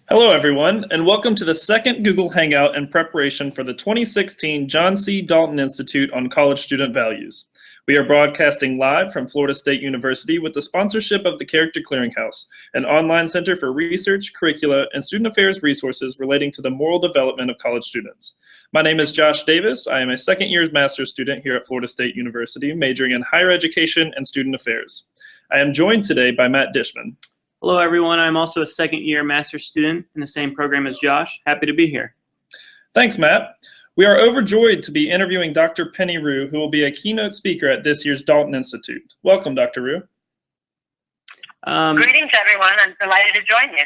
Hello, everyone, and welcome to the second Google Hangout in preparation for the 2016 Jon C. Dalton Institute on College Student Values. We are broadcasting live from Florida State University with the sponsorship of the Character Clearinghouse, an online center for research, curricula, and student affairs resources relating to the moral development of college students. My name is Josh Davis. I am a second-year master's student here at Florida State University, majoring in higher education and student affairs. I am joined today by Matt Dishman. Hello, everyone. I'm also a second-year master's student in the same program as Josh. Happy to be here. Thanks, Matt. We are overjoyed to be interviewing Dr. Penny Rue, who will be a keynote speaker at this year's Dalton Institute. Welcome, Dr. Rue. Greetings, everyone. I'm delighted to join you.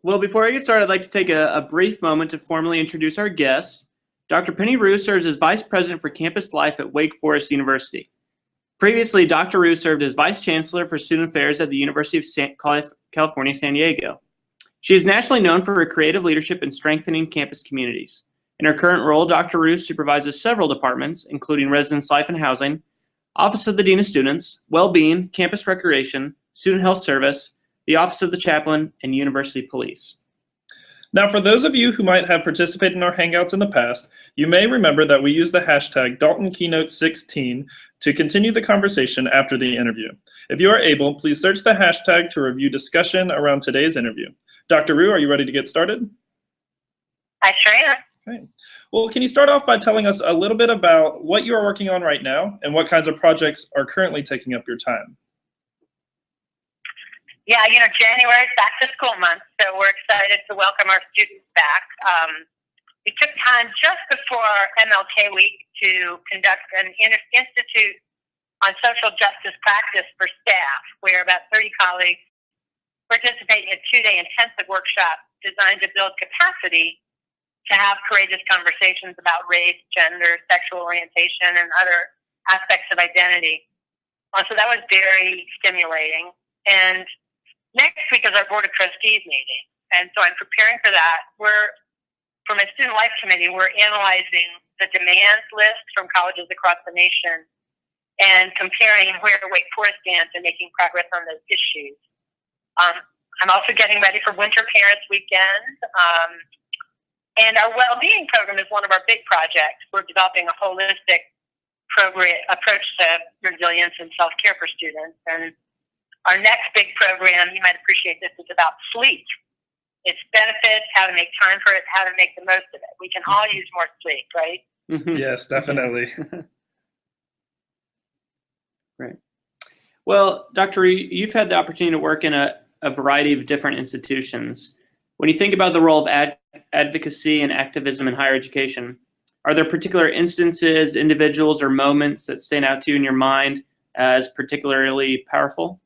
Well, before I get started, I'd like to take a brief moment to formally introduce our guests. Dr. Penny Rue serves as Vice President for Campus Life at Wake Forest University. Previously, Dr. Rue served as Vice Chancellor for Student Affairs at the University of California, San Diego. She is nationally known for her creative leadership in strengthening campus communities. In her current role, Dr. Rue supervises several departments, including Residence Life and Housing, Office of the Dean of Students, Well-Being, Campus Recreation, Student Health Service, the Office of the Chaplain, and University Police. Now, for those of you who might have participated in our Hangouts in the past, you may remember that we use the hashtag DaltonKeynote16 to continue the conversation after the interview. If you are able, please search the hashtag to review discussion around today's interview. Dr. Rue, are you ready to get started? I sure am. Okay. Well, can you start off by telling us a little bit about what you are working on right now and what kinds of projects are currently taking up your time? Yeah, January is back to school month, so we're excited to welcome our students back. We took time just before MLK Week to conduct an institute on social justice practice for staff, where about 30 colleagues participate in a two-day intensive workshop designed to build capacity to have courageous conversations about race, gender, sexual orientation, and other aspects of identity. So that was very stimulating. And next week is our Board of Trustees meeting. And so I'm preparing for that. For my Student Life Committee, we're analyzing the demands list from colleges across the nation and comparing where Wake Forest stands and making progress on those issues. I'm also getting ready for Winter Parents Weekend. And our well-being program is one of our big projects. We're developing a holistic approach to resilience and self-care for students. And our next big program, you might appreciate this, is about sleep. Its benefits, how to make time for it, how to make the most of it. We can all use more sleep, right? Yes, definitely. Right. Well, Dr. Rue, you've had the opportunity to work in a variety of different institutions. When you think about the role of advocacy and activism in higher education, are there particular instances, individuals, or moments that stand out to you in your mind as particularly powerful?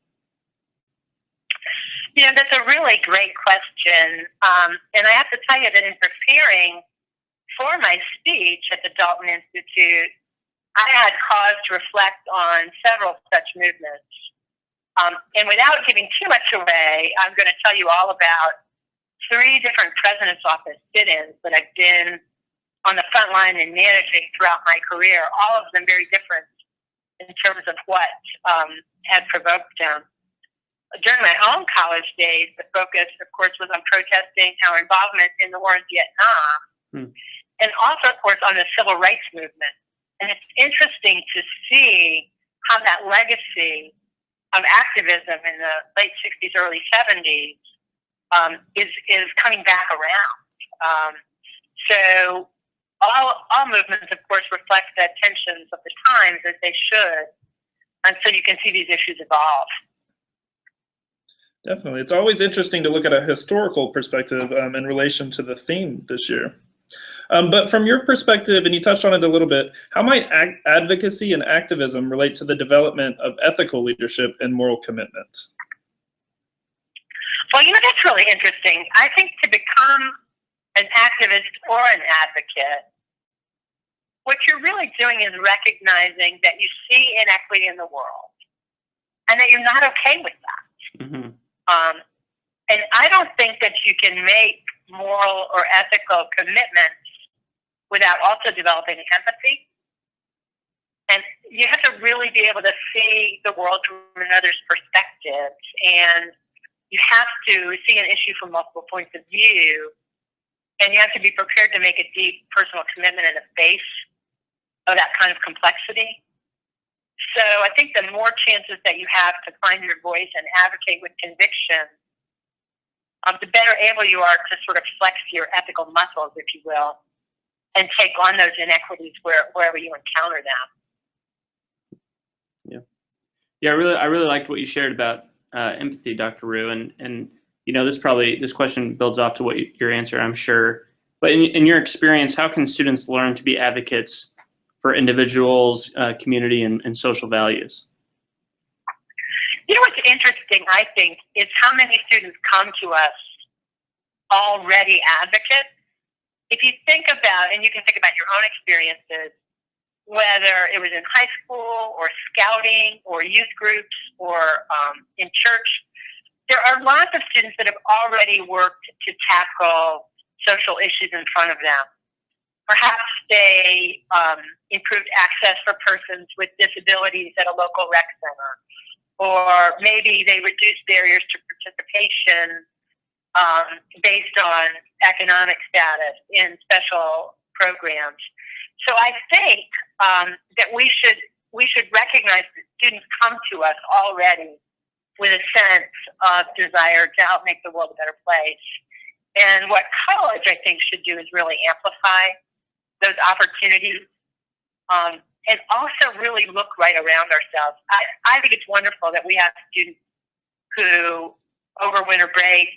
That's a really great question. And I have to tell you that in preparing for my speech at the Dalton Institute, I had cause to reflect on several such movements. And without giving too much away, I'm going to tell you all about 3 different President's Office sit-ins that I've been on the front line and managing throughout my career, all of them very different in terms of what had provoked them. During my own college days, the focus, of course, was on protesting our involvement in the war in Vietnam, and also, of course, on the civil rights movement. And it's interesting to see how that legacy of activism in the late 60s, early 70s is coming back around. So all movements, of course, reflect the tensions of the times, as they should, and so you can see these issues evolve. Definitely. It's always interesting to look at a historical perspective in relation to the theme this year. But from your perspective, and you touched on it a little bit, how might advocacy and activism relate to the development of ethical leadership and moral commitment? Well, that's really interesting. I think to become an activist or an advocate, what you're really doing is recognizing that you see inequity in the world and that you're not okay with that. Mm-hmm. And I don't think that you can make moral or ethical commitments without also developing empathy. And you have to really be able to see the world from another's perspective and you have to see an issue from multiple points of view, and you have to be prepared to make a deep personal commitment in the face of that kind of complexity. So I think the more chances that you have to find your voice and advocate with conviction, the better able you are to sort of flex your ethical muscles, if you will, and take on those inequities wherever you encounter them. Yeah, I really liked what you shared about empathy, Dr. Rue, and you know, this question builds off to what your answer, I'm sure. But in your experience, how can students learn to be advocates for individuals, community, and social values? You know what's interesting, I think, is how many students come to us already advocates. If you think about, and you can think about your own experiences, whether it was in high school or scouting or youth groups or in church, there are lots of students that have already worked to tackle social issues in front of them. Perhaps they improved access for persons with disabilities at a local rec center, or maybe they reduced barriers to participation based on economic status in special programs. So I think that we should recognize that students come to us already with a sense of desire to help make the world a better place. And what college, I think, should do is really amplify those opportunities and also really look right around ourselves. I think it's wonderful that we have students who, over winter break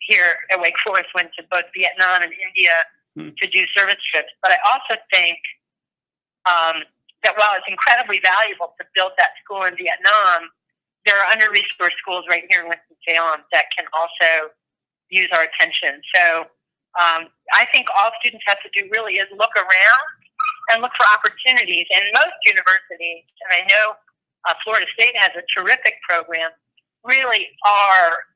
here at Wake Forest, went to both Vietnam and India to do service trips. But I also think that while it's incredibly valuable to build that school in Vietnam, there are under-resourced schools right here in Winston-Salem that can also use our attention. So I think all students have to do really is look around and look for opportunities. And most universities, and I know Florida State has a terrific program, really are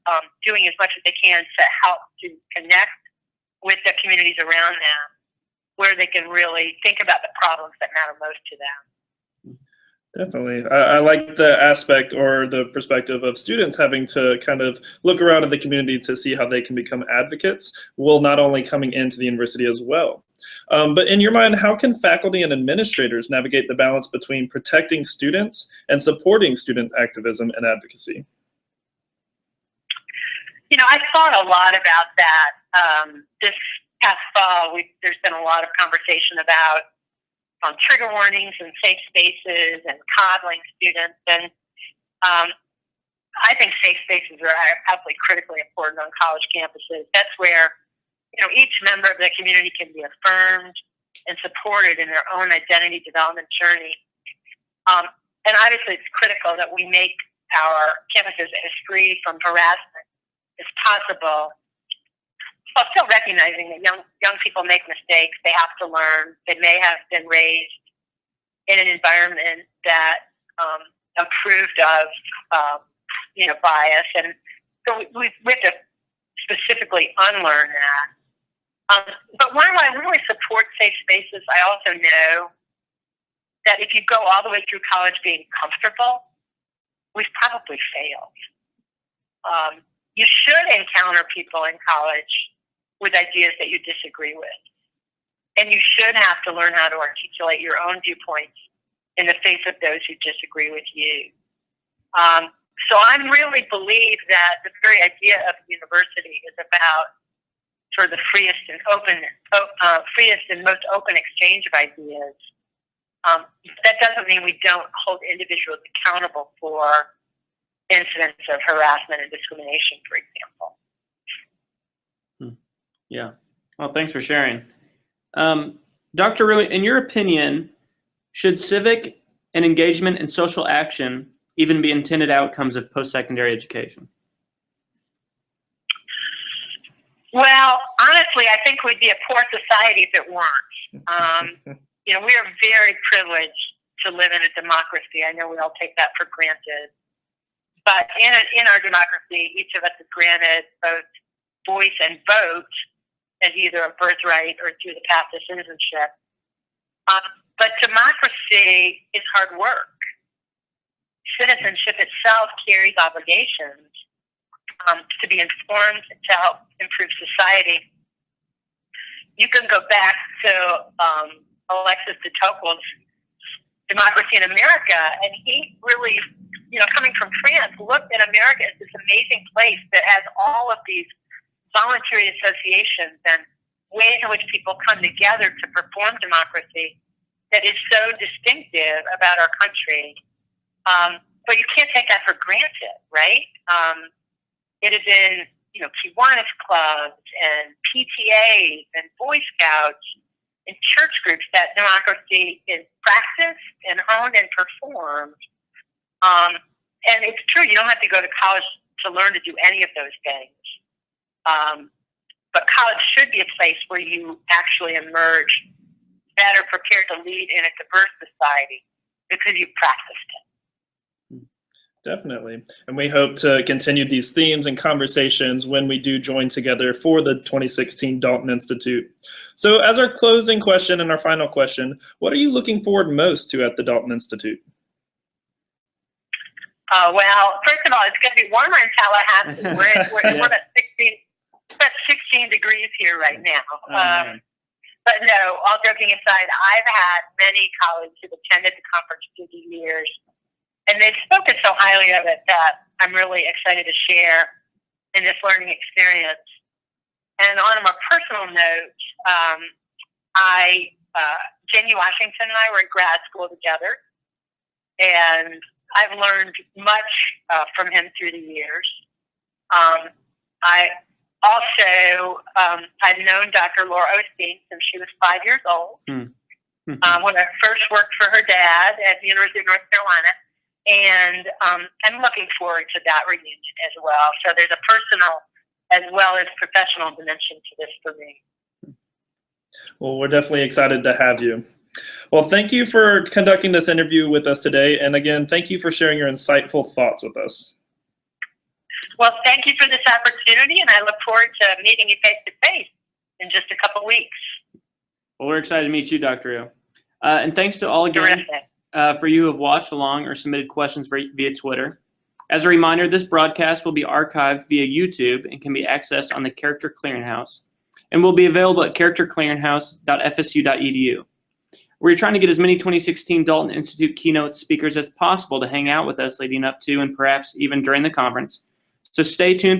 doing as much as they can to help to connect with the communities around them, where they can really think about the problems that matter most to them. Definitely. I like the aspect or the perspective of students having to kind of look around in the community to see how they can become advocates, while not only coming into the university as well. But in your mind, how can faculty and administrators navigate the balance between protecting students and supporting student activism and advocacy? You know, I've thought a lot about that. This past fall, there's been a lot of conversation about trigger warnings and safe spaces and coddling students. And I think safe spaces are absolutely critically important on college campuses. That's where, you know, each member of the community can be affirmed and supported in their own identity development journey. And obviously, it's critical that we make our campuses as free from harassment as possible, while still recognizing that young people make mistakes. They have to learn. They may have been raised in an environment that approved of, bias, and so we have to specifically unlearn that. But while I really support safe spaces, I also know that if you go all the way through college being comfortable, we've probably failed. You should encounter people in college with ideas that you disagree with. And you should have to learn how to articulate your own viewpoints in the face of those who disagree with you. So I really believe that the very idea of a university is about sort of the freest and most open exchange of ideas. That doesn't mean we don't hold individuals accountable for incidents of harassment and discrimination, for example. Yeah. Well, thanks for sharing. Dr. Rue, in your opinion, should civic and engagement and social action even be intended outcomes of post-secondary education? Well, honestly, I think we'd be a poor society if it weren't. We are very privileged to live in a democracy. I know we all take that for granted. But in our democracy, each of us is granted both voice and vote as either a birthright or through the path to citizenship. But democracy is hard work. Citizenship itself carries obligations. to be informed to help improve society. You can go back to Alexis de Tocqueville's Democracy in America, and he really, coming from France, looked at America as this amazing place that has all of these voluntary associations and ways in which people come together to perform democracy that is so distinctive about our country. But you can't take that for granted, right? It is in, Kiwanis clubs and PTAs and Boy Scouts and church groups that democracy is practiced and honed and performed. And it's true, you don't have to go to college to learn to do any of those things. But college should be a place where you actually emerge better prepared to lead in a diverse society because you've practiced it. Definitely. And we hope to continue these themes and conversations when we do join together for the 2016 Dalton Institute. So as our closing question and our final question, what are you looking forward most to at the Dalton Institute? Well, first of all, it's going to be warmer in Tallahassee. We're about 16 degrees here right now. But no, all joking aside, I've had many colleagues who've attended the conference through the years, and they've spoken so highly of it that I'm really excited to share in this learning experience. And on a more personal note, Jamie Washington and I were in grad school together, and I've learned much from him through the years. I've known Dr. Laura Osteen since she was 5 years old. When I first worked for her dad at the University of North Carolina. And I'm looking forward to that reunion as well. So there's a personal as well as professional dimension to this for me. Well, we're definitely excited to have you. Well, thank you for conducting this interview with us today. And again, thank you for sharing your insightful thoughts with us. Well, thank you for this opportunity, and I look forward to meeting you face-to-face in just a couple weeks. Well, we're excited to meet you, Dr. Rio. And thanks to all again for you who have watched along or submitted questions via Twitter. As a reminder, this broadcast will be archived via YouTube and can be accessed on the Character Clearinghouse, and will be available at characterclearinghouse.fsu.edu. We're trying to get as many 2016 Dalton Institute keynote speakers as possible to hang out with us leading up to and perhaps even during the conference. So stay tuned.